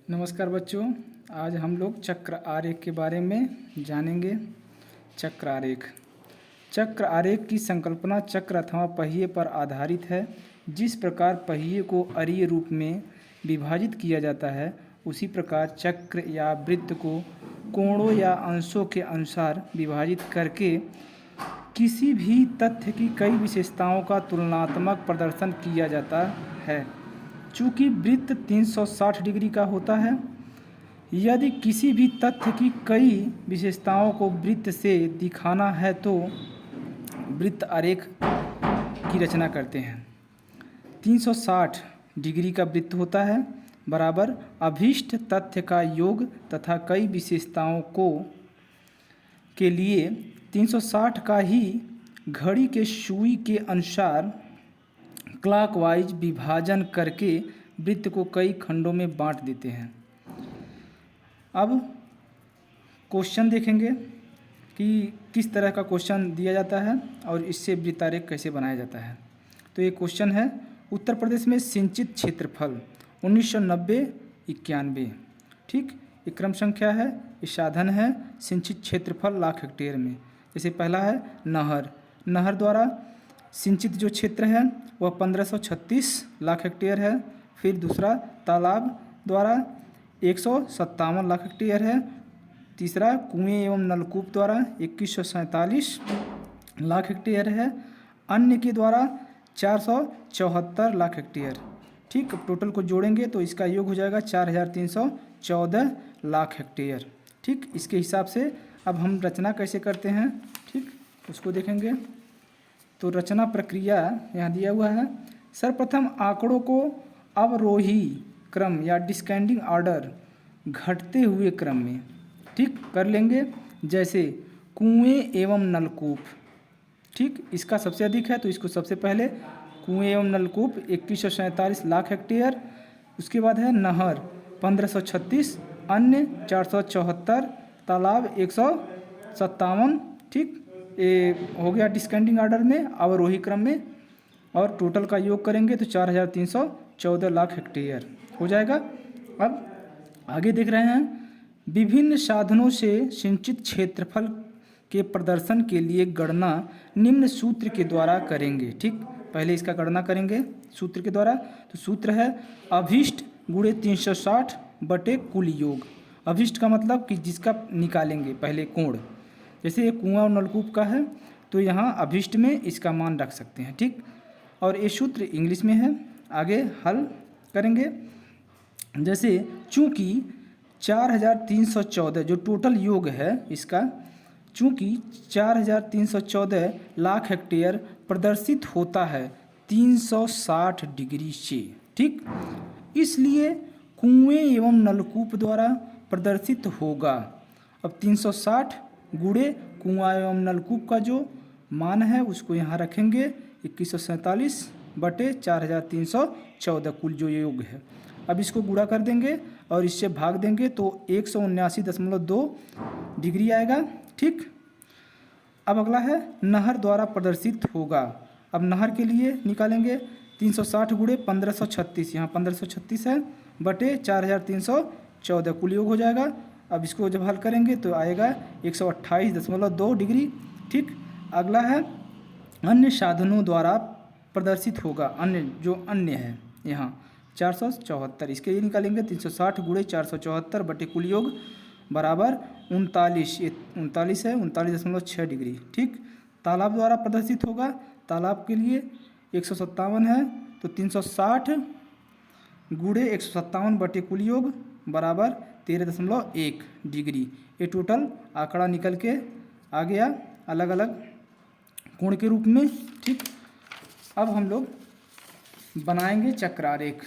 नमस्कार बच्चों, आज हम लोग चक्र आरेख के बारे में जानेंगे। चक्र आरेख की संकल्पना चक्र अथवा पहिए पर आधारित है। जिस प्रकार पहिए को अरीय रूप में विभाजित किया जाता है, उसी प्रकार चक्र या वृत्त को कोणों या अंशों के अनुसार विभाजित करके किसी भी तथ्य की कई विशेषताओं का तुलनात्मक प्रदर्शन किया जाता है। चूँकि वृत्त 360 डिग्री का होता है, यदि किसी भी तथ्य की कई विशेषताओं को वृत्त से दिखाना है तो वृत्त आरेख की रचना करते हैं। 360 डिग्री का वृत्त होता है बराबर अभीष्ट तथ्य का योग तथा कई विशेषताओं को के लिए 360 का ही घड़ी के सुई के अनुसार क्लॉकवाइज विभाजन करके वृत्त को कई खंडों में बांट देते हैं। अब क्वेश्चन देखेंगे कि किस तरह का क्वेश्चन दिया जाता है और इससे वृत्तारेख कैसे बनाया जाता है। तो ये क्वेश्चन है, उत्तर प्रदेश में सिंचित क्षेत्रफल 1990-91। ठीक, ये क्रम संख्या है, ये साधन है सिंचित क्षेत्रफल लाख हेक्टेयर में। जैसे पहला है नहर द्वारा सिंचित जो क्षेत्र है वह 1536 लाख हेक्टेयर है। फिर दूसरा तालाब द्वारा 157 लाख हेक्टेयर है। तीसरा कुएं एवं नलकूप द्वारा 2147 लाख हेक्टेयर है। अन्य के द्वारा 474 लाख हेक्टेयर। ठीक, अब टोटल को जोड़ेंगे तो इसका योग हो जाएगा 4314 लाख हेक्टेयर। ठीक, इसके हिसाब से अब हम रचना कैसे करते हैं, ठीक, उसको देखेंगे। तो रचना प्रक्रिया यहाँ दिया हुआ है। सर्वप्रथम आंकड़ों को अवरोही क्रम या डिस्केंडिंग ऑर्डर घटते हुए क्रम में ठीक कर लेंगे। जैसे कुएं एवं नलकूप, ठीक, इसका सबसे अधिक है तो इसको सबसे पहले कुएं एवं नलकूप 2147 लाख हेक्टेयर। उसके बाद है नहर 1536, अन्य 474, तालाब 157। ठीक, ये हो गया डिस्केंडिंग ऑर्डर में अवरोही क्रम में, और टोटल का योग करेंगे तो 4314 लाख हेक्टेयर हो जाएगा। अब आगे देख रहे हैं, विभिन्न साधनों से सिंचित क्षेत्रफल के प्रदर्शन के लिए गणना निम्न सूत्र के द्वारा करेंगे। ठीक, पहले इसका गणना करेंगे सूत्र के द्वारा। तो सूत्र है अभीष्ट गुणे 360 बटे कुल योग। अभीष्ट का मतलब कि जिसका निकालेंगे पहले कोण। जैसे ये कुआं और नलकूप का है तो यहाँ अभीष्ट में इसका मान रख सकते हैं। ठीक, और ये सूत्र इंग्लिश में है, आगे हल करेंगे। जैसे चूँकि 4314 जो टोटल योग है इसका, चूँकि 4314 लाख हेक्टेयर प्रदर्शित होता है 360 डिग्री से। ठीक, इसलिए कुएं एवं नलकूप द्वारा प्रदर्शित होगा। अब 360 गुणे कुआं एवं नलकूप का जो मान है उसको यहाँ रखेंगे 2147 बटे 4314 कुल जो योग है। अब इसको गुणा कर देंगे और इससे भाग देंगे तो 179.2 डिग्री आएगा। ठीक, अब अगला है नहर द्वारा प्रदर्शित होगा। अब नहर के लिए निकालेंगे 360 गुणे 1536, यहाँ 1536 है, बटे 4314 कुल योग हो जाएगा। अब इसको जब हल करेंगे तो आएगा 128.2 डिग्री। ठीक, अगला है अन्य साधनों द्वारा प्रदर्शित होगा। अन्य जो अन्य है यहाँ 474, इसके लिए निकालेंगे 360 गुणे 474 बटे कुल योग बराबर 39, ये 39 है, 39.6 डिग्री। ठीक, तालाब द्वारा प्रदर्शित होगा। तालाब के लिए 157 है तो 360 गुणे 157 बटे कुल योग बराबर 13.1 डिग्री। ये टोटल आंकड़ा निकल के आ गया अलग अलग कोण के रूप में। ठीक, अब हम लोग बनाएंगे चक्रारेख।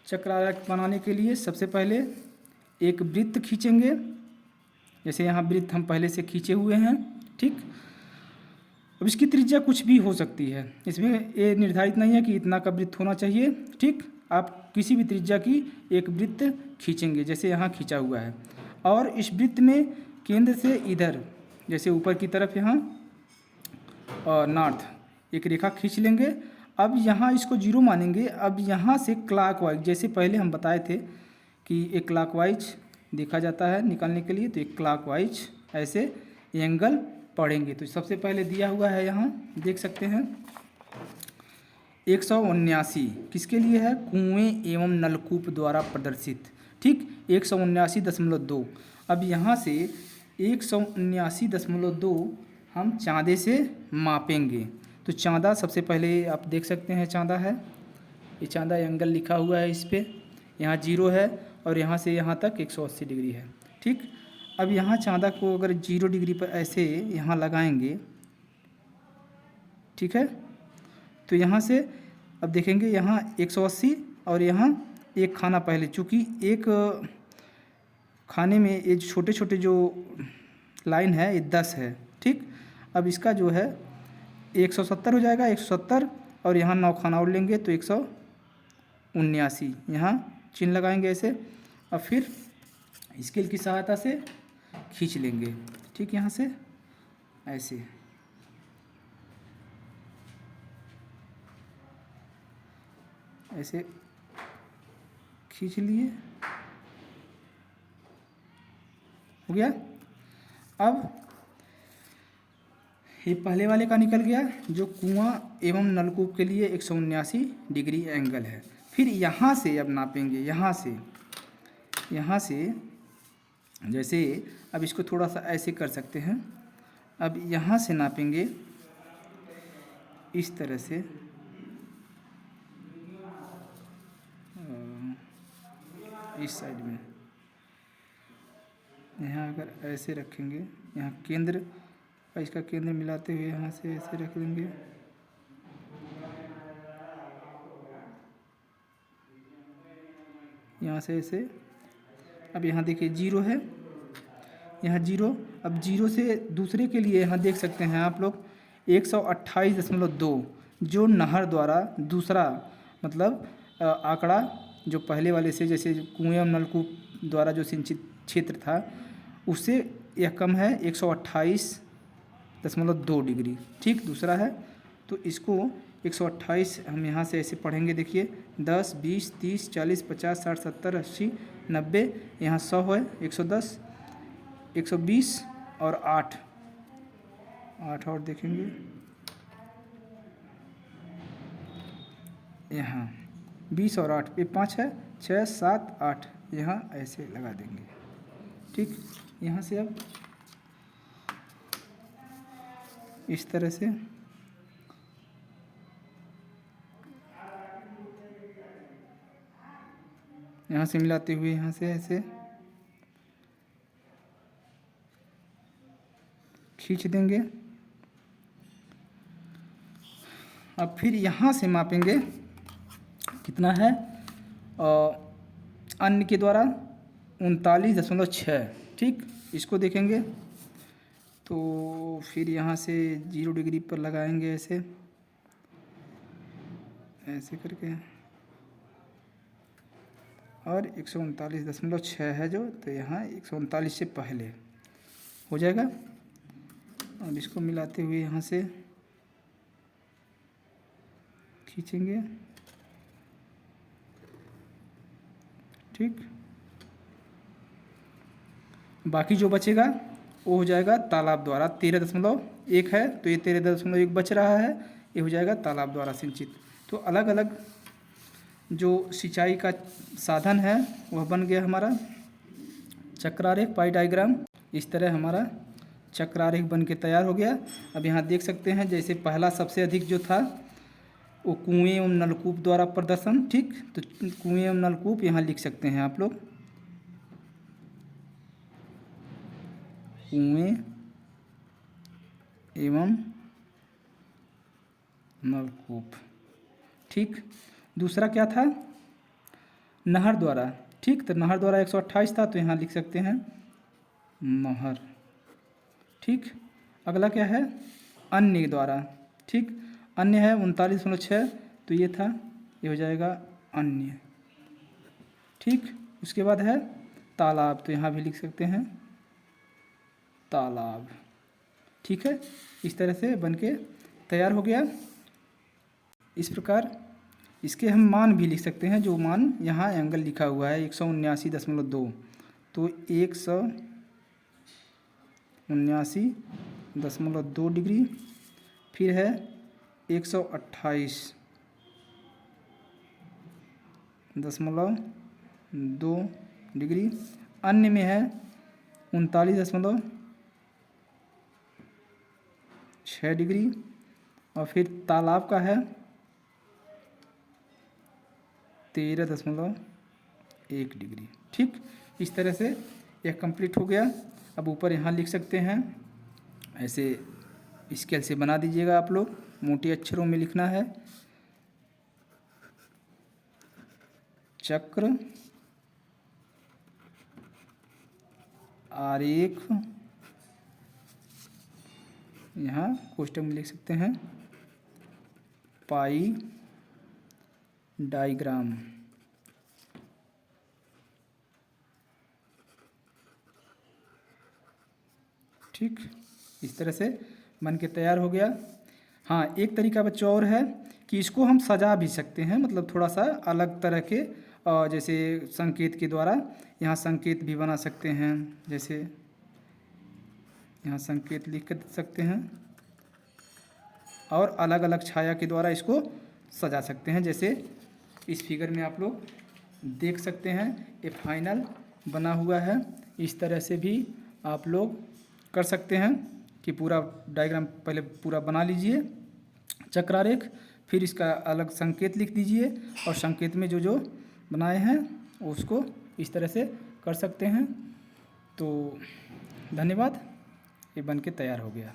चक्रारेख बनाने के लिए सबसे पहले एक वृत्त खींचेंगे। जैसे यहाँ वृत्त हम पहले से खींचे हुए हैं। ठीक, अब इसकी त्रिज्या कुछ भी हो सकती है, इसमें ये निर्धारित नहीं है कि इतना का वृत्त होना चाहिए। ठीक, आप किसी भी त्रिज्या की एक वृत्त खींचेंगे जैसे यहाँ खींचा हुआ है, और इस वृत्त में केंद्र से इधर जैसे ऊपर की तरफ यहाँ और नॉर्थ एक रेखा खींच लेंगे अब यहाँ इसको जीरो मानेंगे। अब यहाँ से क्लॉकवाइज, जैसे पहले हम बताए थे कि एक क्लॉकवाइज देखा जाता है निकालने के लिए, तो एक क्लॉकवाइज ऐसे एंगल पढ़ेंगे। तो सबसे पहले दिया हुआ है यहाँ देख सकते हैं 179 किसके लिए है, कुएं एवं नलकूप द्वारा प्रदर्शित, ठीक 179.2। अब यहाँ से 179.2 हम चाँदे से मापेंगे। तो चाँदा सबसे पहले आप देख सकते हैं चाँदा है, ये चाँदा एंगल लिखा हुआ है इस पर, यहाँ 0 है और यहाँ से यहाँ तक 180 डिग्री है, ठीक। अब यहाँ चाँदा को अगर 0 डिग्री पर ऐसे यहाँ लगाएंगे, ठीक है, तो यहाँ से अब देखेंगे यहाँ 180 और यहाँ एक खाना पहले, चूँकि एक खाने में ये छोटे छोटे जो लाइन है ये 10 है, ठीक। अब इसका जो है 170 हो जाएगा, 170 और यहाँ 9 खाना और लेंगे तो 179 यहाँ चिन्ह लगाएंगे ऐसे। अब फिर स्केल की सहायता से खींच लेंगे, ठीक, यहाँ से ऐसे ऐसे खींच लिए, हो गया। अब ये पहले वाले का निकल गया जो कुआं एवं नलकूप के लिए 179 डिग्री एंगल है। फिर यहाँ से अब नापेंगे, यहाँ से जैसे अब इसको थोड़ा सा ऐसे कर सकते हैं। अब यहाँ से नापेंगे इस तरह से, इस साइड में यहाँ अगर ऐसे रखेंगे, यहाँ केंद्र और इसका केंद्र मिलाते हुए यहाँ से ऐसे रख लेंगे, यहाँ से ऐसे। अब यहाँ देखिए 0 है, यहाँ 0। अब 0 से दूसरे के लिए यहाँ देख सकते हैं आप लोग 128.2 जो नहर द्वारा दूसरा मतलब आंकड़ा जो पहले वाले से जैसे कुएं और नलकूप द्वारा जो सिंचित क्षेत्र था उससे यह कम है 128.2 डिग्री, ठीक, दूसरा है। तो इसको 128 हम यहाँ से ऐसे पढ़ेंगे, देखिए 10, 20, 30, 40, 50, 60, 70, 80, 90, यहाँ 100 है, 110, 120 और 8 और देखेंगे यहाँ 20 और 8, ये 5 है, 6, 7, 8 यहाँ ऐसे लगा देंगे, ठीक। यहाँ से अब इस तरह से यहाँ से मिलाते हुए यहाँ से ऐसे खींच देंगे। अब फिर यहाँ से मापेंगे कितना है, अन्य के द्वारा 39.6, ठीक। इसको देखेंगे तो फिर यहाँ से 0 डिग्री पर लगाएंगे ऐसे ऐसे करके, और 139.6 है जो, तो यहाँ 139 से पहले हो जाएगा। अब इसको मिलाते हुए यहाँ से खींचेंगे, ठीक। बाकी जो बचेगा वो हो जाएगा तालाब द्वारा, 13.1 है तो ये 13.1 बच रहा है, ये हो जाएगा तालाब द्वारा सिंचित। तो अलग अलग जो सिंचाई का साधन है वह बन गया हमारा चक्रारेख पाई डायग्राम। इस तरह हमारा चक्रारेख बन के तैयार हो गया। अब यहाँ देख सकते हैं जैसे पहला सबसे अधिक जो था वो कुएं एवं नलकूप द्वारा प्रदर्शन, ठीक। तो कुएं एवं नलकूप यहाँ लिख सकते हैं आप लोग, कुएं एवं नलकूप, ठीक। दूसरा क्या था, नहर द्वारा, ठीक। तो नहर द्वारा 128 था तो यहाँ लिख सकते हैं नहर, ठीक। अगला क्या है, अन्य द्वारा, ठीक। अन्य है 39.6 तो ये था, ये हो जाएगा अन्य, ठीक। उसके बाद है तालाब, तो यहाँ भी लिख सकते हैं तालाब, ठीक है। इस तरह से बन के तैयार हो गया। इस प्रकार इसके हम मान भी लिख सकते हैं, जो मान यहाँ एंगल लिखा हुआ है 179.2, तो 179.2 डिग्री, फिर है 128.2 डिग्री, अन्य में है 39.6 डिग्री, और फिर तालाब का है 13.1 डिग्री। ठीक, इस तरह से यह कंप्लीट हो गया। अब ऊपर यहाँ लिख सकते हैं, ऐसे स्केल से बना दीजिएगा आप लोग, मोटे अक्षरों में लिखना है। चक्र आरेख, यहाँ कोष्टक में लिख सकते हैं पाई डायग्राम। ठीक, इस तरह से बन के तैयार हो गया। हाँ, एक तरीका बच्चों और है कि इसको हम सजा भी सकते हैं, मतलब थोड़ा सा अलग तरह के, जैसे संकेत के द्वारा यहाँ संकेत भी बना सकते हैं। जैसे यहाँ संकेत लिख कर सकते हैं, और अलग अलग छाया के द्वारा इसको सजा सकते हैं। जैसे इस फिगर में आप लोग देख सकते हैं, ये फाइनल बना हुआ है। इस तरह से भी आप लोग कर सकते हैं कि पूरा डायग्राम पहले पूरा बना लीजिए चक्रारेख, फिर इसका अलग संकेत लिख दीजिए, और संकेत में जो जो बनाए हैं उसको इस तरह से कर सकते हैं। तो धन्यवाद, ये बन के तैयार हो गया।